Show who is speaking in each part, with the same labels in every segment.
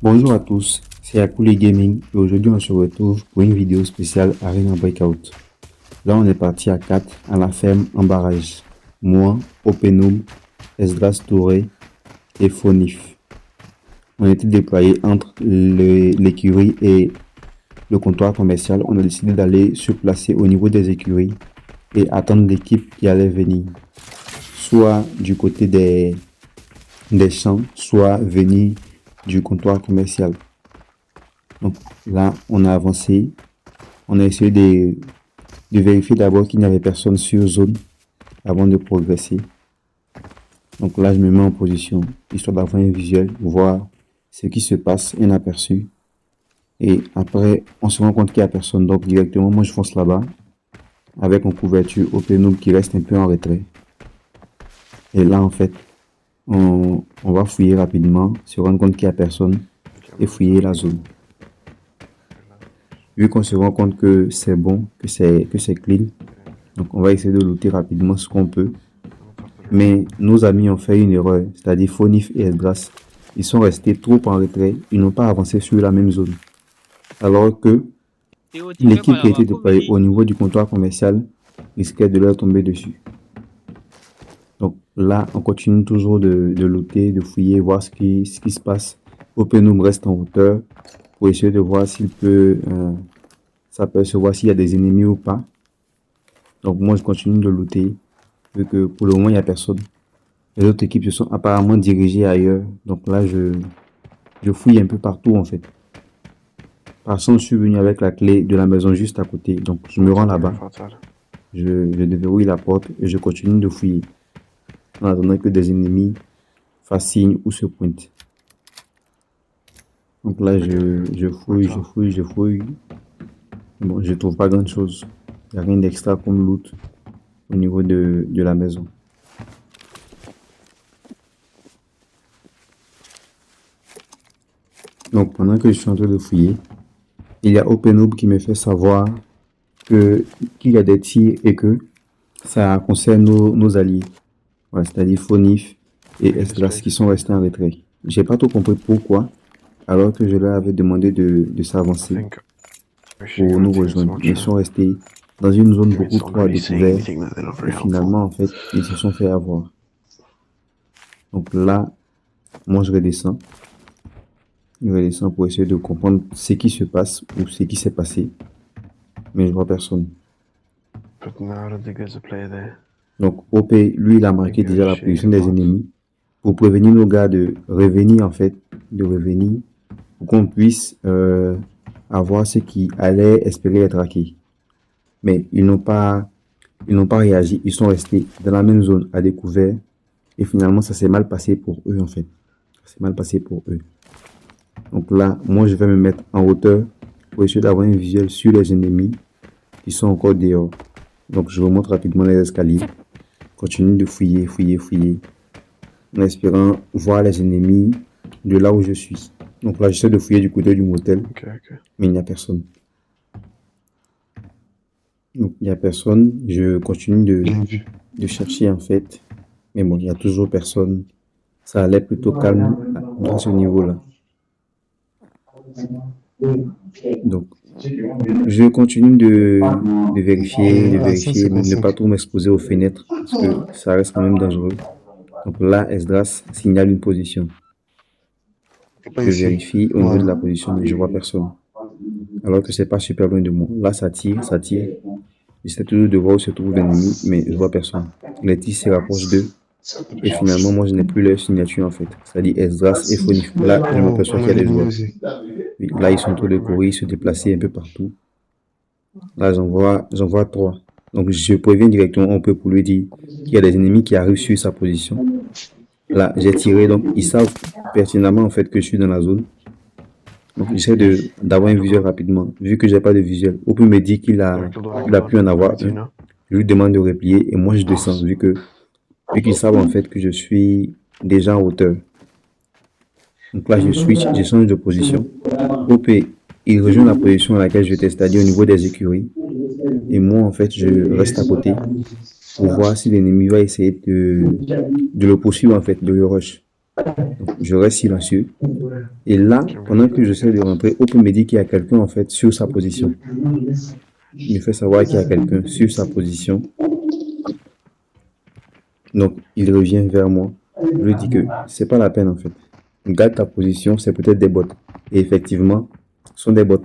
Speaker 1: Bonjour à tous, c'est Akouli Gaming et aujourd'hui on se retrouve pour une vidéo spéciale Arena Breakout. Là on est parti à 4 à la ferme en barrage. Moi, Openum, Esdras Touré et Fonif. On était déployés entre l'écurie et le comptoir commercial. On a décidé d'aller se placer au niveau des écuries et attendre l'équipe qui allait venir. Soit du côté des champs, soit venir du comptoir commercial. Donc là, on a avancé. On a essayé de vérifier d'abord qu'il n'y avait personne sur zone avant de progresser. Donc là, je me mets en position, histoire d'avoir un visuel, voir ce qui se passe, un aperçu. Et après, on se rend compte qu'il n'y a personne. Donc directement, moi, je fonce là-bas avec en couverture Openum qui reste un peu en retrait. Et là, en fait, on va fouiller rapidement, se rendre compte qu'il n'y a personne et fouiller la zone. Vu qu'on se rend compte que c'est bon, que c'est clean, donc on va essayer de looter rapidement ce qu'on peut. Mais nos amis ont fait une erreur, c'est-à-dire Fonif et Esdras. Ils sont restés trop en retrait, ils n'ont pas avancé sur la même zone. Alors que l'équipe qui était déployée au niveau du comptoir commercial risquait de leur tomber dessus. Donc là, on continue toujours de looter, de fouiller, voir ce qui se passe. Openum reste en hauteur pour essayer de voir s'il peut s'apercevoir s'il y a des ennemis ou pas. Donc moi, je continue de looter, vu que pour le moment, il n'y a personne. Les autres équipes se sont apparemment dirigées ailleurs. Donc là, je fouille un peu partout, en fait. Par contre, je suis venu avec la clé de la maison juste à côté. Donc je me rends là-bas. Je déverrouille la porte et je continue de fouiller. En attendant que des ennemis fassent signe ou se pointent. Donc là, je fouille. Bon, je trouve pas grand chose. Il n'y a rien d'extra comme loot au niveau de la maison. Donc pendant que je suis en train de fouiller, il y a Openub qui me fait savoir qu'il y a des tirs et que ça concerne nos alliés. Voilà, c'est-à-dire Fonif et Esdras qui sont restés en retrait. J'ai pas tout compris pourquoi, alors que je leur avais demandé de s'avancer pour nous rejoindre. Ils sont restés dans une zone beaucoup trop à découvert et finalement, en fait, ils se sont fait avoir. Donc là, moi je redescends. Je redescends pour essayer de comprendre ce qui se passe ou ce qui s'est passé. Mais je vois personne. Donc OP, lui, il a marqué déjà la position des ennemis pour prévenir nos gars de revenir, en fait, pour qu'on puisse avoir ce qui allait espérer être acquis. Mais ils n'ont pas réagi, ils sont restés dans la même zone à découvert et finalement ça s'est mal passé pour eux, en fait. Ça s'est mal passé pour eux. Donc là, moi je vais me mettre en hauteur pour essayer d'avoir un visuel sur les ennemis qui sont encore dehors. Donc je remonte rapidement les escaliers, continue de fouiller, en espérant voir les ennemis de là où je suis. Donc là, j'essaie de fouiller du côté du motel, mais il n'y a personne. Donc il n'y a personne, je continue de chercher, en fait, mais bon, il n'y a toujours personne. Ça allait plutôt calme à ce niveau-là. Donc je continue de vérifier, mais ne pas trop m'exposer aux fenêtres parce que ça reste quand même dangereux. Donc là, Esdras signale une position. Je vérifie au niveau de la position, mais je vois personne. Alors que c'est pas super loin de moi. Là, ça tire. J'essaie toujours de voir où se trouve l'ennemi, mais je vois personne. Les tirs se rapprochent d'eux. Et finalement, moi, je n'ai plus leur signature, en fait. C'est-à-dire Esdras et Fonif. Là, je m'aperçois qu'il y a des joueurs. Oui, là, ils sont en train de courir, se déplacer un peu partout. Là, j'en vois 3. Donc, je préviens directement un peu pour lui dire qu'il y a des ennemis qui arrivent sur sa position. Là, j'ai tiré, donc ils savent pertinemment, en fait, que je suis dans la zone. Donc, j'essaie d'avoir un visuel rapidement. Vu que j'ai pas de visuel, Opu me dit qu'il a pu en avoir un. Je lui demande de replier et moi, je descends, vu qu'ils savent, en fait, que je suis déjà en hauteur. Donc là, je switch, je change de position. OP, il rejoint la position à laquelle j'étais, c'est-à-dire au niveau des écuries. Et moi, en fait, je reste à côté pour voir si l'ennemi va essayer de le poursuivre, en fait, de le rush. Donc, je reste silencieux. Et là, pendant que j'essaie de rentrer, Open me dit qu'il y a quelqu'un en fait sur sa position. Il me fait savoir qu'il y a quelqu'un sur sa position. Donc, il revient vers moi. Je lui dis que c'est pas la peine en fait. Garde ta position, c'est peut-être des bots. Et effectivement, ce sont des bots.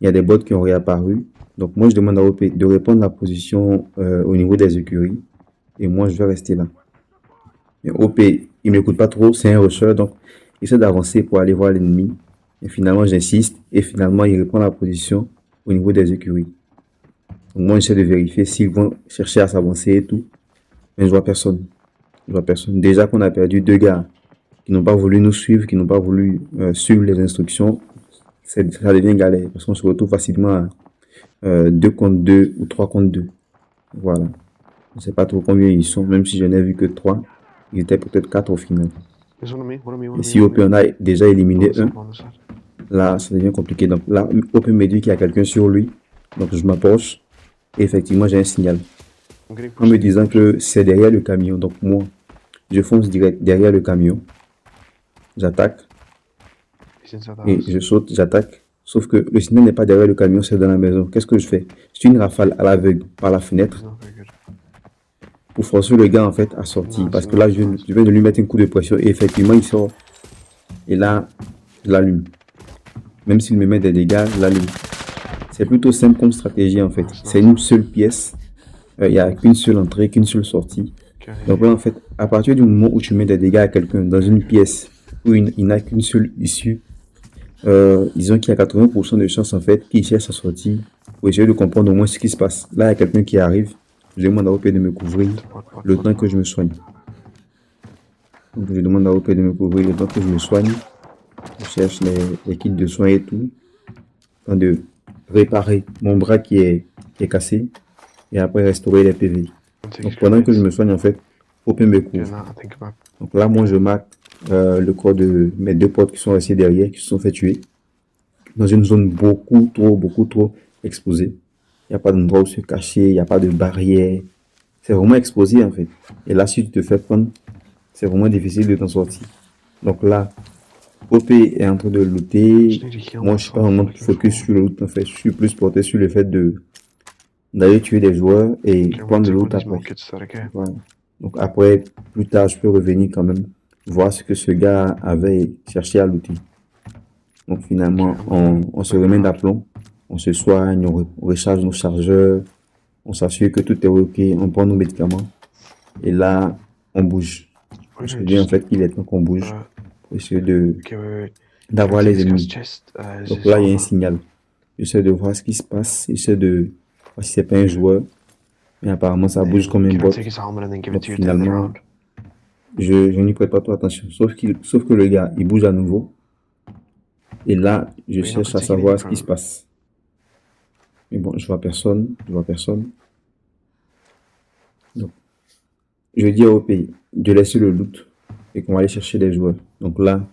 Speaker 1: Il y a des bots qui ont réapparu. Donc, moi, je demande à OP de répondre la position au niveau des écuries. Et moi, je vais rester là. Mais OP, il m'écoute pas trop, c'est un rusher, donc il essaie d'avancer pour aller voir l'ennemi. Et finalement, j'insiste. Et finalement, il reprend la position au niveau des écuries. Donc, moi, j'essaie de vérifier s'ils vont chercher à s'avancer et tout. Mais je vois personne. Je vois personne. Déjà qu'on a perdu 2 gars qui n'ont pas voulu nous suivre, qui n'ont pas voulu suivre les instructions, ça devient galère. Parce qu'on se retrouve facilement à 2 contre 2 ou 3 contre 2. Voilà. Je ne sais pas trop combien ils sont, même si je n'ai vu que 3. Ils étaient peut-être 4 au final. Et si OP en a déjà éliminé un, là, ça devient compliqué. Donc là, OP me dit qu'il y a quelqu'un sur lui. Donc je m'approche et effectivement, j'ai un signal. En me disant que c'est derrière le camion. Donc moi, je fonce direct derrière le camion. J'attaque et je saute, j'attaque. Sauf que le signal n'est pas derrière le camion, c'est dans la maison. Qu'est-ce que je fais? Je tire une rafale à l'aveugle par la fenêtre pour forcer le gars en fait à sortir. Parce que là, je viens de lui mettre un coup de pression et effectivement, il sort. Et là, je l'allume. Même s'il me met des dégâts, je l'allume. C'est plutôt simple comme stratégie en fait. C'est une seule pièce. Il n'y a qu'une seule entrée, qu'une seule sortie. Donc là, en fait, à partir du moment où tu mets des dégâts à quelqu'un dans une pièce où il n'a qu'une seule issue, disons qu'il y a 80% de chances en fait qu'il cherche à sortir pour essayer de comprendre au moins ce qui se passe. Là, il y a quelqu'un qui arrive. Je demande à OP de me couvrir le temps que je me soigne. Donc, je demande à OP de me couvrir le temps que je me soigne. Je cherche les kits de soins et tout. En train de réparer mon bras qui est cassé. Et après restaurer les PV. Donc pendant que je me soigne en fait, OP me couvre. Donc là, moi je marque le corps de mes 2 potes qui sont restés derrière, qui se sont fait tuer. Dans une zone beaucoup trop exposée. Il n'y a pas d'endroit où se cacher, il n'y a pas de barrière. C'est vraiment exposé en fait. Et là, si tu te fais prendre, c'est vraiment difficile de t'en sortir. Donc là, OP est en train de looter. Moi, je suis pas vraiment focus sur le loot en fait. Je suis plus porté sur le fait d'aller tuer des joueurs et prendre de loot après. Voilà. Donc après, plus tard, je peux revenir quand même, voir ce que ce gars avait cherché à looter. Donc finalement, on se remet d'aplomb, on se soigne, on recharge nos chargeurs, on s'assure que tout est ok, on prend nos médicaments. Et là, on bouge. On se dit en fait qu'il est temps qu'on bouge pour essayer d'avoir les ennemis. Donc là, il y a un signal. J'essaie de voir ce qui se passe, j'essaie de voir si c'est pas un joueur. Mais apparemment, ça bouge comme un bot. Donc finalement, je n'y prête pas trop attention. Sauf que le gars, il bouge à nouveau. Et là, je cherche à savoir ce qui se passe. Mais bon, je vois personne. Donc, je dis au pays de laisser le loot et qu'on va aller chercher des joueurs. Donc là,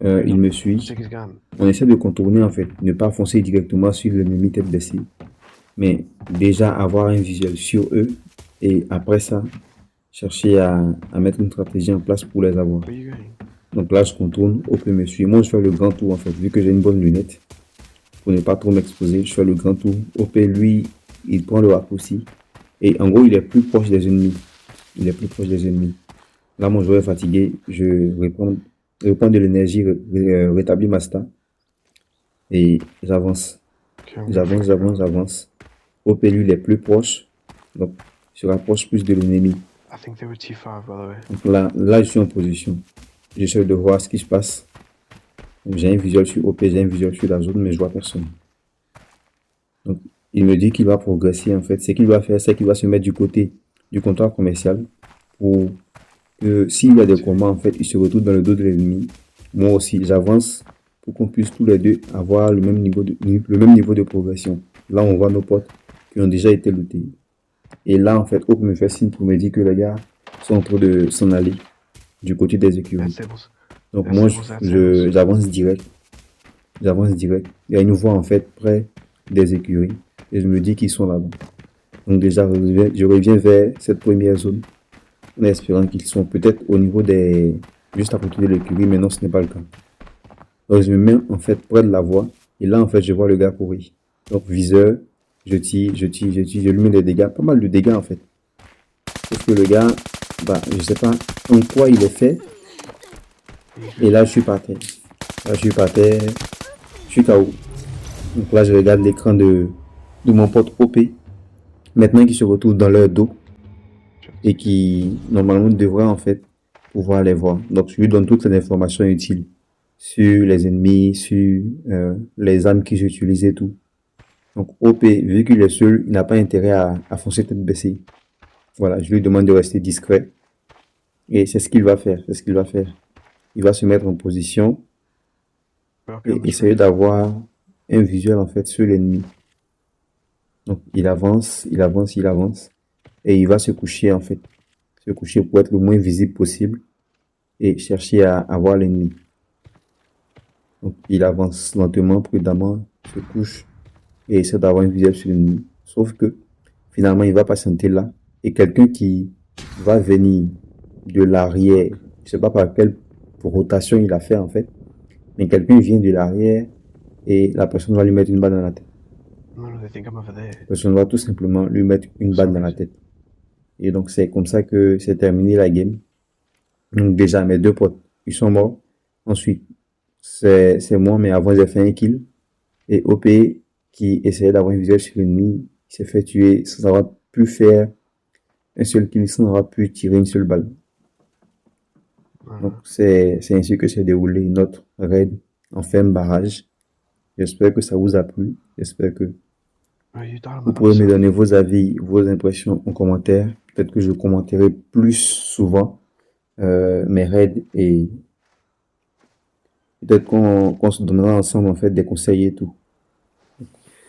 Speaker 1: il me suit. On essaie de contourner en fait, ne pas foncer directement sur l'ennemi tête baissée. Mais déjà avoir un visuel sur eux et après ça, chercher à mettre une stratégie en place pour les avoir. Donc là, je contourne, OP me suit. Moi, je fais le grand tour en fait, vu que j'ai une bonne lunette. Pour ne pas trop m'exposer, je fais le grand tour. OP, lui, il prend le raccourci. Et en gros, il est plus proche des ennemis. Là, mon joueur est fatigué. Je reprends de l'énergie, rétablis ma stat. Et j'avance. J'avance. OP, lui, il est plus proche. Donc, je rapproche plus de l'ennemi. Donc là, je suis en position. J'essaie de voir ce qui se passe. J'ai un visuel sur OP, j'ai un visuel sur la zone, mais je vois personne. Donc, il me dit qu'il va progresser en fait. Ce qu'il va faire, c'est qu'il va se mettre du côté du comptoir commercial pour que s'il y a des combats, en fait, il se retrouve dans le dos de l'ennemi. Moi aussi, j'avance pour qu'on puisse tous les deux avoir le même niveau de progression. Là, on voit nos potes qui ont déjà été lootés. Et là, en fait, OP me fait signe pour me dire que les gars sont en train de s'en aller du côté des écuries. Donc moi, j'avance direct. Et ils nous voient en fait près des écuries. Et je me dis qu'ils sont là-bas. Donc déjà, je reviens vers cette première zone en espérant qu'ils sont peut-être au niveau des... juste à côté de l'écurie, mais non, ce n'est pas le cas. Donc, je me mets en fait près de la voie, et là, en fait, je vois le gars courir. Donc, viseur, je tire, je tire, je tire, je lui mets des dégâts, pas mal de dégâts en fait. Sauf que le gars, bah, je sais pas en quoi il est fait, et là, je suis par terre. Là, je suis par terre, je suis KO. Donc là, je regarde l'écran de mon pote OP, maintenant qu'il se retrouve dans leur dos, et qui, normalement, devrait en fait pouvoir les voir. Donc, je lui donne toutes les informations utiles sur les ennemis, sur les armes qu'ils utilisent et tout. Donc, OP, vu qu'il est seul, il n'a pas intérêt à foncer tête baissée. Voilà, je lui demande de rester discret. Et c'est ce qu'il va faire, c'est ce qu'il va faire. Il va se mettre en position et essayer d'avoir un visuel en fait sur l'ennemi. Donc, il avance, il avance, il avance. Et il va se coucher en fait. Se coucher pour être le moins visible possible et chercher à voir l'ennemi. Donc, il avance lentement, prudemment, se couche et essaie d'avoir un visuel sur l'ennemi. Sauf que, finalement, il va patienter là. Et quelqu'un qui va venir de l'arrière, je sais pas par quelle rotation il a fait en fait, mais quelqu'un vient de l'arrière et la personne va lui mettre une balle dans la tête. La personne va tout simplement lui mettre une balle dans la tête. Et donc, c'est comme ça que c'est terminé la game. Donc, déjà, mes deux potes, ils sont morts. Ensuite, c'est moi, mais avant, j'ai fait un kill. Et OP, qui essayait d'avoir un visuel sur l'ennemi, il s'est fait tuer sans avoir pu faire un seul kill, sans avoir pu tirer une seule balle. Donc, c'est ainsi que s'est déroulé notre raid en ferme barrage. J'espère que ça vous a plu. J'espère que vous pouvez me donner vos avis, vos impressions en commentaire. Peut-être que je commenterai plus souvent mes raids et peut-être qu'on se donnera ensemble en fait des conseils et tout.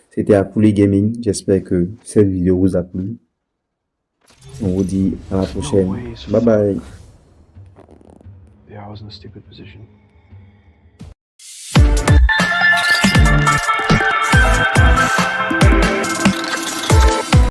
Speaker 1: C'était Apouli Gaming. J'espère que cette vidéo vous a plu. On vous dit à la prochaine. Bye bye.
Speaker 2: Yeah, I was in a stupid position.